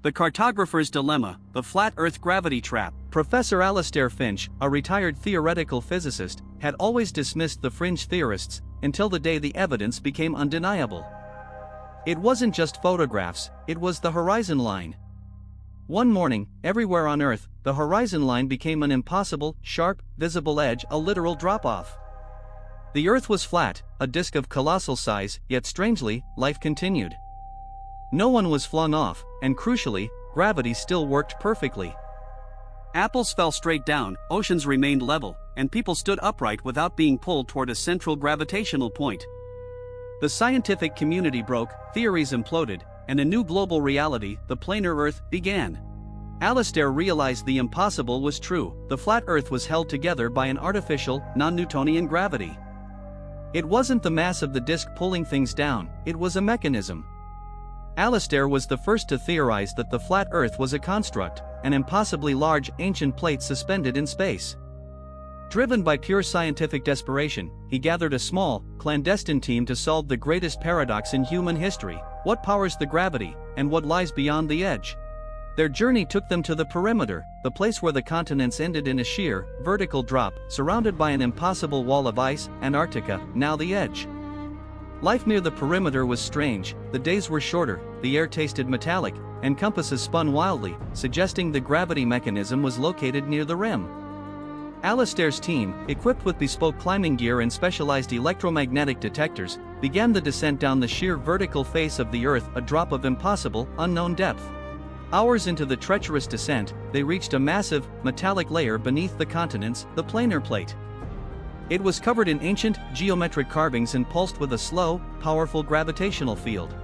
The Cartographer's Dilemma, the Flat Earth Gravity Trap. Professor Alistair Finch, a retired theoretical physicist, had always dismissed the fringe theorists, until the day the evidence became undeniable. It wasn't just photographs, it was the horizon line. One morning, everywhere on Earth, the horizon line became an impossible, sharp, visible edge, a literal drop-off. The Earth was flat, a disk of colossal size, yet strangely, life continued. No one was flung off, and crucially, gravity still worked perfectly. Apples fell straight down, oceans remained level, and people stood upright without being pulled toward a central gravitational point. The scientific community broke, theories imploded, and a new global reality, the planar Earth, began. Alistair realized the impossible was true: the flat Earth was held together by an artificial, non-Newtonian gravity. It wasn't the mass of the disk pulling things down, it was a mechanism. Alistair was the first to theorize that the flat Earth was a construct, an impossibly large, ancient plate suspended in space. Driven by pure scientific desperation, he gathered a small, clandestine team to solve the greatest paradox in human history: what powers the gravity, and what lies beyond the edge? Their journey took them to the perimeter, the place where the continents ended in a sheer, vertical drop, surrounded by an impossible wall of ice. Antarctica, now the edge. Life near the perimeter was strange. The days were shorter, the air tasted metallic, and compasses spun wildly, suggesting the gravity mechanism was located near the rim. Alistair's team, equipped with bespoke climbing gear and specialized electromagnetic detectors, began the descent down the sheer vertical face of the Earth, a drop of impossible, unknown depth. Hours into the treacherous descent, they reached a massive, metallic layer beneath the continents, the planar plate. It was covered in ancient, geometric carvings and pulsed with a slow, powerful gravitational field.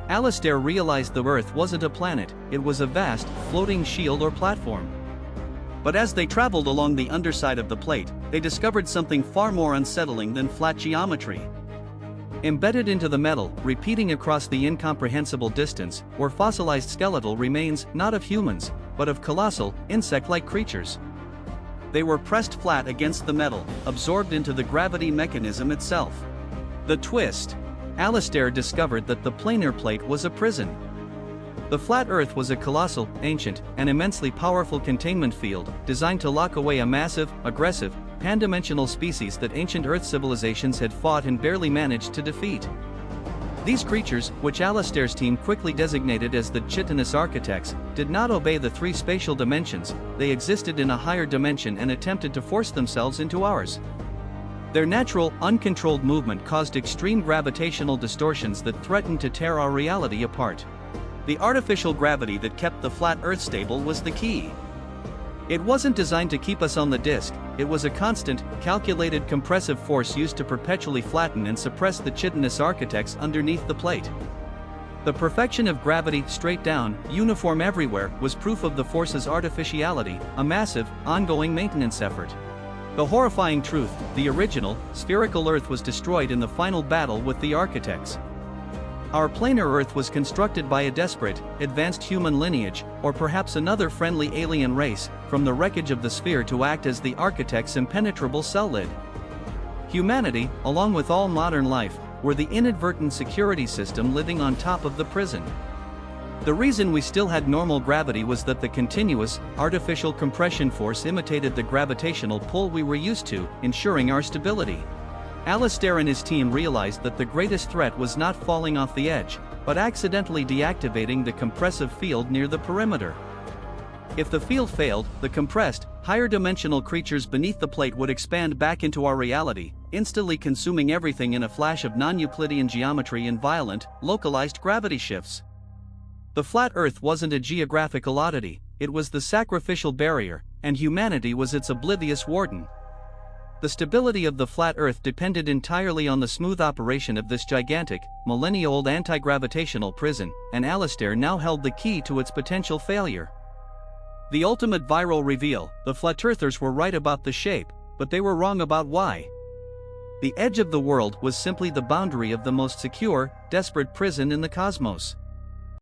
Alistair realized the Earth wasn't a planet, it was a vast, floating shield or platform. But as they traveled along the underside of the plate, they discovered something far more unsettling than flat geometry. Embedded into the metal, repeating across the incomprehensible distance, were fossilized skeletal remains, not of humans, but of colossal, insect-like creatures. They were pressed flat against the metal, absorbed into the gravity mechanism itself. The twist: Alistair discovered that the planar plate was a prison. The flat Earth was a colossal, ancient, and immensely powerful containment field, designed to lock away a massive, aggressive, pan-dimensional species that ancient Earth civilizations had fought and barely managed to defeat. These creatures, which Alistair's team quickly designated as the Chitinous Architects, did not obey the three spatial dimensions. They existed in a higher dimension and attempted to force themselves into ours. Their natural, uncontrolled movement caused extreme gravitational distortions that threatened to tear our reality apart. The artificial gravity that kept the flat Earth stable was the key. It wasn't designed to keep us on the disk, it was a constant, calculated compressive force used to perpetually flatten and suppress the chitinous architects underneath the plate. The perfection of gravity, straight down, uniform everywhere, was proof of the force's artificiality, a massive, ongoing maintenance effort. The horrifying truth: the original, spherical Earth was destroyed in the final battle with the architects. Our planar Earth was constructed by a desperate, advanced human lineage, or perhaps another friendly alien race, from the wreckage of the sphere to act as the architect's impenetrable cell lid. Humanity, along with all modern life, were the inadvertent security system living on top of the prison. The reason we still had normal gravity was that the continuous, artificial compression force imitated the gravitational pull we were used to, ensuring our stability. Alistair and his team realized that the greatest threat was not falling off the edge, but accidentally deactivating the compressive field near the perimeter. If the field failed, the compressed, higher-dimensional creatures beneath the plate would expand back into our reality, instantly consuming everything in a flash of non-Euclidean geometry and violent, localized gravity shifts. The flat Earth wasn't a geographical oddity, it was the sacrificial barrier, and humanity was its oblivious warden. The stability of the flat Earth depended entirely on the smooth operation of this gigantic, millennia-old anti-gravitational prison, and Alistair now held the key to its potential failure. The ultimate viral reveal: the flat earthers were right about the shape, but they were wrong about why. The edge of the world was simply the boundary of the most secure, desperate prison in the cosmos.